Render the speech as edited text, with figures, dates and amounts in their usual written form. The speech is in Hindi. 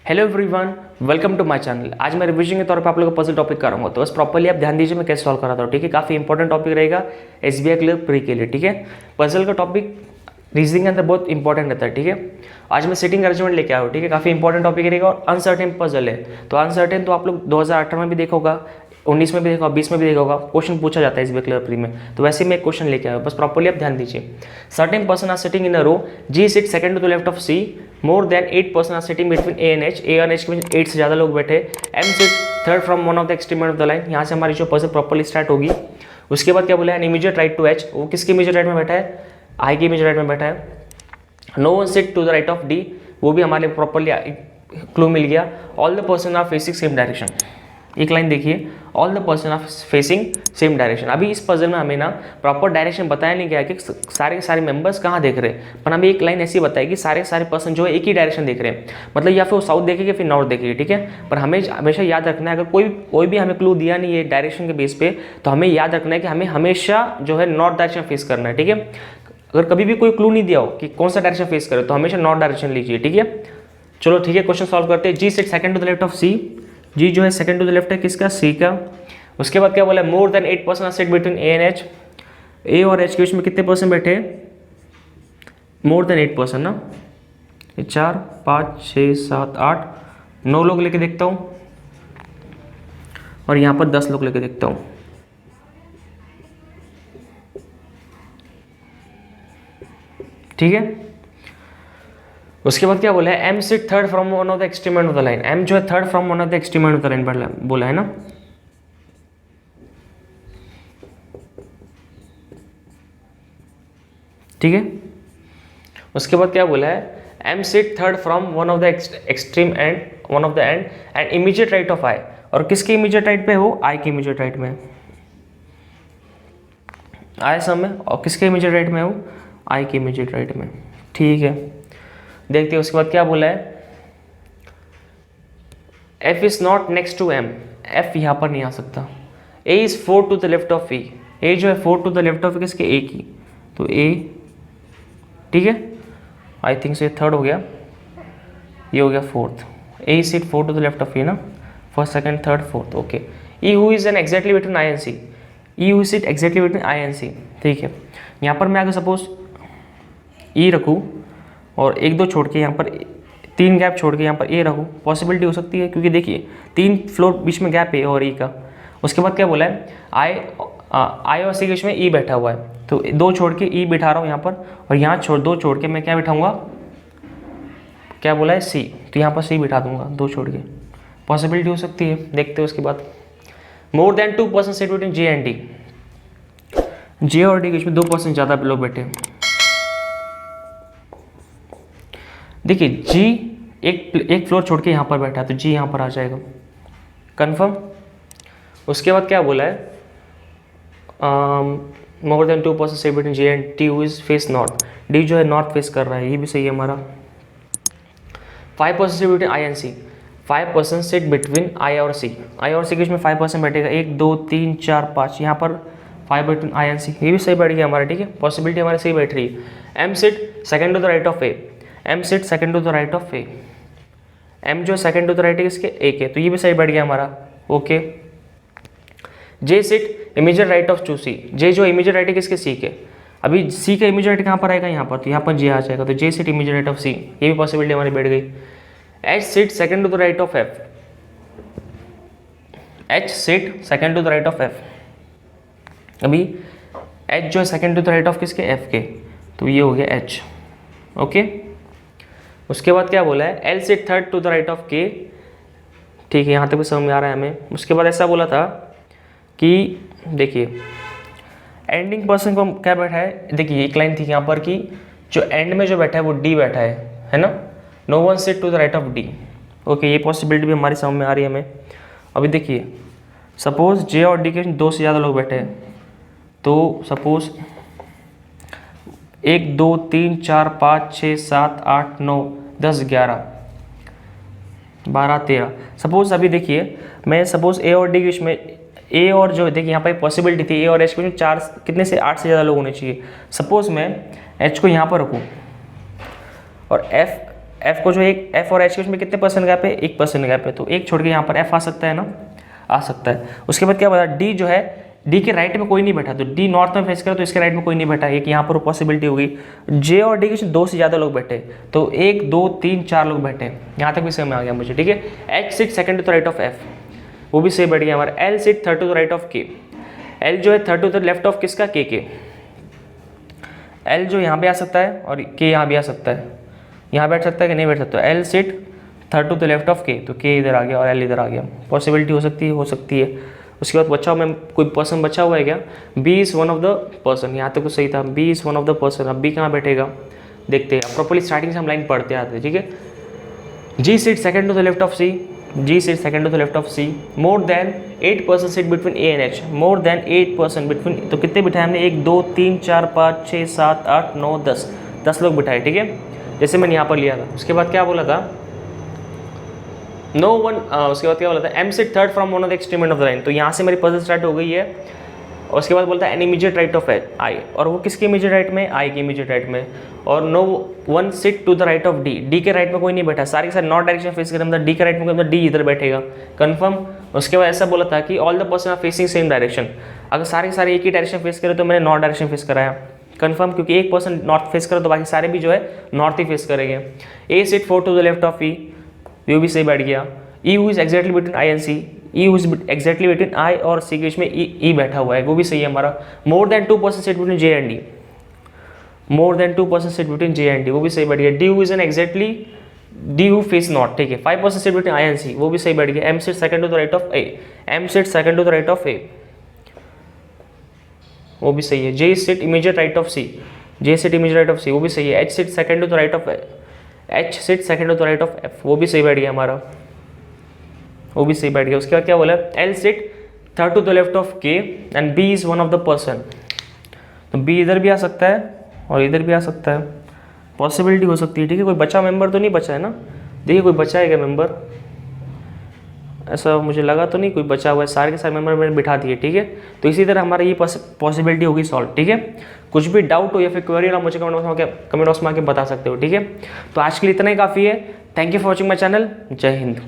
Hello everyone, welcome to my channel. आज मैं रिवीजन के तौर पे आप लोगों को पजल टॉपिक कराऊंगा, तो बस प्रॉपर्ली आप ध्यान दीजिए मैं कैसे सॉल्व कराता हूँ। ठीक है, काफ़ी इंपॉर्टेंट टॉपिक रहेगा एसबीआई क्लियर प्री के लिए। ठीक है, पजल का टॉपिक रीजनिंग के अंदर बहुत इंपॉर्टेंट रहता है। ठीक है, आज मैं सिटिंग अरेंजमेंट लेके आया हूँ। ठीक है, काफ़ी इंपॉर्टेंट टॉपिक रहेगा और अनसर्टेन पजल है। तो अनसर्टेन तो आप लोग 2018 में भी देखा होगा, 19 में भी देखा, 20 में भी देखा होगा, क्वेश्चन पूछा जाता है एसबीआई क्लियर प्री में। तो वैसे ही मैं एक क्वेश्चन लेके आया हूँ, बस प्रॉपर्ली आप ध्यान दीजिए। Certain person are sitting in a row, G sit second to the left of C, more than 8 person are sitting between A and H, A और एच के बीच 8 से ज़्यादा लोग बैठे, M sit third from one of the extreme end of the line. यहाँ से हमारी जो पजल प्रॉपर्ली स्टार्ट होगी। उसके बाद क्या बोला है, इमीडिएट राइट टू एच, वो किसके इमीडिएट राइट में बैठा है, आई के इमीडिएट राइट में बैठा है। No one sit to the right of D, वो भी हमारे प्रॉपर्ली क्लू मिल गया। All the person are facing same direction, एक लाइन देखिए, all the person are facing same direction. अभी इस पजल में हमें ना प्रॉपर डायरेक्शन बताया नहीं गया कि सारे के सारे मेंबर्स कहाँ देख रहे हैं, पर हमें एक लाइन ऐसी बताई कि सारे के सारे पर्सन जो है एक ही डायरेक्शन देख रहे हैं, मतलब या फिर वो साउथ देखेंगे फिर नॉर्थ देखेंगे। ठीक है, पर हमें हमेशा याद रखना है, अगर कोई भी हमें क्लू दिया नहीं है डायरेक्शन के बेस पे, तो हमें याद रखना है कि हमें हमेशा जो है नॉर्थ डायरेक्शन फेस करना है। ठीक है, अगर कभी भी कोई क्लू नहीं दिया हो कि कौन सा डायरेक्शन फेस करे, तो हमेशा नॉर्थ डायरेक्शन लीजिए। ठीक है, चलो ठीक है, क्वेश्चन सॉल्व करते हैं। G sit second to the left of C, G जो है सेकंड टू द लेफ्ट है किसका, सी का। उसके बाद क्या बोला है, more than 8 person are sit between A and H, A और एच के बीच में कितने पर्सन बैठे, मोर देन 8 पर्सन ना, 4 5 6 7 8 9 लोग लेके देखता हूँ, और यहाँ पर 10 लोग लेके देखता हूँ। ठीक है, उसके बाद क्या बोला है, M sit third from one of the extreme end of the line, M जो है third from one of the extreme end of the line बोला है ना। ठीक है, उसके बाद क्या बोला है, M sit third from one of the extreme end one of the end immediate right of I, और किसके इमीडिएट राइट पे हो, आई के इमीडिएट राइट में, आई सम में, और किसके इमीडिएट राइट में हो, आई के इमीडिएट राइट में। ठीक है, देखते हैं उसके बाद क्या बोला है, F is not next to M, F यहाँ पर नहीं आ सकता। A is 4 to the left of E, A जो है 4 टू द लेफ्ट ऑफ किसके, ए की, तो ए। ठीक है, आई थिंक से थर्ड हो गया, ये हो गया fourth. A sit 4 to the left of E ना, first second third fourth. Okay, E who is an exactly between I and C, E who sit exactly between I and C. ठीक है, यहाँ पर मैं अगर सपोज ई रखूँ और 1 2 छोड़ के यहाँ पर 3 गैप छोड़ के यहाँ पर ए रखूँ, पॉसिबिलिटी हो सकती है, क्योंकि देखिए 3 फ्लोर बीच में गैप है और ई का। उसके बाद क्या बोला है, आई और सी के बीच में ई बैठा हुआ है, तो 2 छोड़ के ई बिठा रहा हूँ यहाँ पर, और यहाँ 2 छोड़ के मैं क्या बिठाऊंगा, क्या बोला है, सी, तो यहाँ पर सी बिठा दूंगा 2 छोड़ के, पॉसिबिलिटी हो सकती है। देखते हैं उसके बाद, more than 2 person sit between J and D, J और डी के बीच में 2 पर्सन ज़्यादा लोग बैठे। देखिए जी एक फ्लोर छोड़ के यहाँ पर बैठा है, तो जी यहाँ पर आ जाएगा, कंफर्म। उसके बाद क्या बोला है, more than 2 person sit between J and T who is face north, D जो है नॉर्थ फेस कर रहा है, ये भी सही है हमारा। 5 person sit between I and C, 5 person sit between I और सी, आई और सी के बीच में 5 पर्सन बैठेगा, 1 2 3 4 5, यहाँ पर 5 बिटवीन आई एंड सी, ये भी सही बैठ गया हमारा। ठीक है, पॉसिबिलिटी हमारी सही बैठ रही है। M sit second to the right of A, M sit second to the right of A, M जो सेकंड टू द राइट है किसके, ए के, तो ये भी सही बैठ गया हमारा। Okay, J sit immediate right of to C, J जो इमीडिएट राइट है किसके, सी के। अभी सी का इमीडिएट राइट कहाँ पर आएगा, यहाँ पर, तो यहाँ पर जे आ जाएगा, तो J sit immediate right of C, ये भी पॉसिबिलिटी हमारी बैठ गई। H sit second to the right of F, H sit second to the right of F, अभी एच जो है second to the right of किसके, एफ के, तो ये हो गया एच। ओके, उसके बाद क्या बोला है, L sit third to the right of K. ठीक है, यहाँ तक भी समझ में आ रहा है हमें। उसके बाद ऐसा बोला था कि देखिए एंडिंग पर्सन को क्या बैठा है, देखिए एक लाइन थी यहाँ पर कि जो एंड में जो बैठा है वो डी बैठा है ना, no one sit to the right of D. Okay, ये पॉसिबिलिटी भी हमारी समझ में आ रही है हमें। अभी देखिए सपोज जे और डी के 2 से ज़्यादा लोग बैठे हैं, तो सपोज 1 2 3 4 5 6 7 8 9 10 11 12 13, सपोज अभी देखिए मैं सपोज ए और डी के बीच में, ए और जो देखिए यहाँ पर एक पॉसिबिलिटी थी ए और एच के बीच में 4 कितने से 8 से ज़्यादा लोग होने चाहिए। सपोज मैं एच को यहाँ पर रखूँ और एफ एफ को जो एक एफ और एच के उसमें कितने परसेंट गैप है, 1% गैप है, तो एक छोड़ के यहाँ पर एफ आ सकता है ना, आ सकता है। उसके बाद क्या बता, डी जो है, डी के राइट में कोई नहीं बैठा, तो डी नॉर्थ में फेस करे तो इसके राइट में कोई नहीं बैठा, एक यहाँ पर पॉसिबिलिटी होगी। जे और डी के 2 से ज़्यादा लोग बैठे, तो 1 2 3 4 लोग बैठे, यहाँ तक भी समझ में आ गया मुझे, ठीक है। H sit second to the right of F, वो भी सही बैठ गया हमारा। L sit third to the right of K, L जो है third to the left of किसका, के। एल जो यहाँ पे आ सकता है और के यहाँ भी आ सकता है, यहाँ बैठ सकता है कि नहीं बैठ सकता। L sit third to the left of K, तो के इधर आ गया और एल इधर आ गया, पॉसिबिलिटी हो सकती है। उसके बाद बचा हुआ, मैं कोई पर्सन बचा हुआ है क्या, B is one of the person, यहाँ तक तो सही था, B is one of the person. अब बी कहाँ बैठेगा देखते हैं, प्रॉपर्ली स्टार्टिंग से हम लाइन पढ़ते आते हैं, ठीक है। G sit second to the left of C, G sit second to the left of C, more than 8% sit between A and H, more than 8% between, तो कितने बिठाए हमने, 1 2 3 4 5 6 7 8 9 10 लोग बिठाए, ठीक है, जैसे मैंने यहाँ पर लिया था। उसके बाद क्या बोला था, नो वन, उसके बाद क्या बोला था, M sit third from one of the extreme end of the line, तो यहाँ से मेरी पजल स्टार्ट हो गई है। और उसके बाद बोलता है an immediate right of I, और वो किसके इमीडिएट राइट में, आई के इमीडिएट राइट में। और no one sit to the right of D, D के राइट में कोई नहीं बैठा, सारे के सारे नॉर्थ डायरेक्शन फेस करें, मतलब डी के राइट में मतलब डी इधर बैठेगा, कंफर्म। उसके बाद ऐसा बोला था कि all the person are facing same direction, अगर सारे के सारे एक ही डायरेक्शन फेस करें तो मैंने नॉर्थ डायरेक्शन फेस कराया, कंफर्म, क्योंकि एक पर्सन नॉर्थ फेस करे तो बाकी सारे भी जो है नॉर्थ ही फेस करेंगे। A sit 4 to the left of E, ये भी सही बैठ गया। E who is exactly between I and C, E who is exactly between I और सी के बीच में ई बैठा हुआ है, वो भी सही है हमारा। More than 2% sit between J and D, more than 2% sit between J and D, वो भी सही बैठ गया। D who is an exactly D who face not, ठीक है। 5% sit between I and C, वो भी सही बैठ गया। M sit second to the right of A, M sit second to the right of A, वो भी सही है। J sit immediate right of C, J sit immediate right of C, वो भी सही है। H sit second to the right of H sit second to the right of F, वो भी सही बैठ गया हमारा, वो भी सही बैठ गया। उसके बाद क्या बोला, L sit third to the left of K and B is one of the person, तो बी इधर भी आ सकता है और इधर भी आ सकता है, पॉसिबिलिटी हो सकती है, ठीक है। कोई बचा मेंबर तो नहीं बचा है ना, देखिए कोई बचा है क्या मेंबर, ऐसा मुझे लगा तो नहीं कोई बचा हुआ है, सारे के सारे मेंबर मैंने बिठा दिए, ठीक है। तो इसी तरह हमारा ये पॉसिबिलिटी होगी सॉल्व, ठीक है। कुछ भी डाउट हो या फिर क्वेरी हो मुझे कमेंट बॉक्स में आके बता सकते हो, ठीक है। तो आज के लिए इतना ही काफ़ी है। Thank you for watching my channel. जय हिंद।